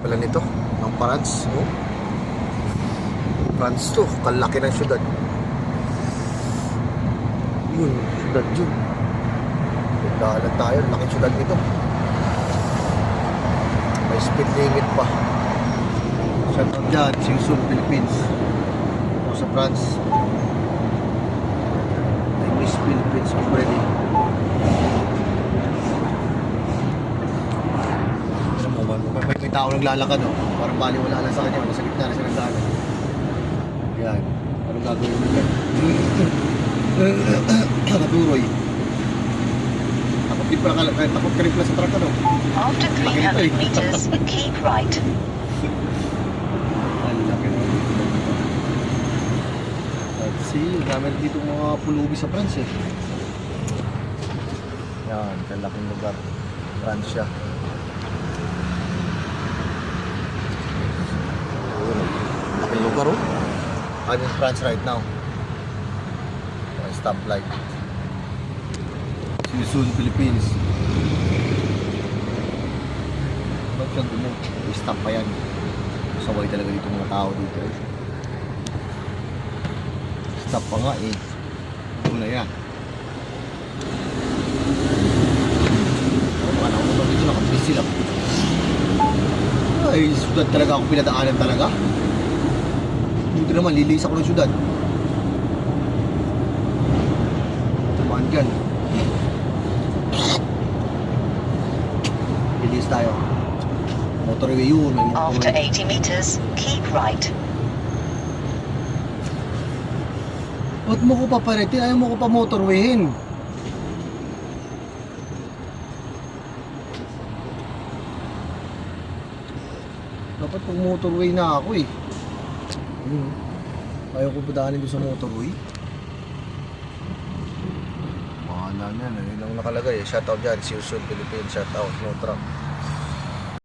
Pala nito, ng France, oh. France to, kalaki ng syudad. Yun, syudad yun. Nagdaalan tayo, laking syudad nito. May speed limit pa. Shout out dyan, Singsul, Philippines. O sa France. I miss Philippines already. May tao naglalakad, oh. Parang baliwala lang sa kanya, nasa gitna na siya naglalakad. Yan, anong gagawin mo yan? Naturoy. Takot ka rin pala sa truck, ano? After 300 meters, keep right. Ang laki na. Let's see, namin dito mga pulubi sa France, eh. Yan, kalaking lugar. France siya. Laking lugar, oh. I'm in France right now. Stoplight. See you soon, Philippines. Ba't siyang dumog? I-stop pa yan. Saway talaga dito mga tao dito, eh. Stop pa nga, eh. Ito na yan. Paano ako ba dito? Nakabis sila. Ay, sudad talaga ako pinadaanan talaga. Dito naman, lilis ako ng sudad. Tumaan dyan. Lilis tayo. Motorway yun. After 80 meters, keep right. Ba't mo ko paparitin? Ayaw mo ko pa motorwayhin. Dapat pag motorway na ako, eh. Ayaw ko padaanin doon sa motorway. Mahala na yan. Yun lang nakalagay. Shoutout dyan. See you soon, Philippines. Shoutout. No truck.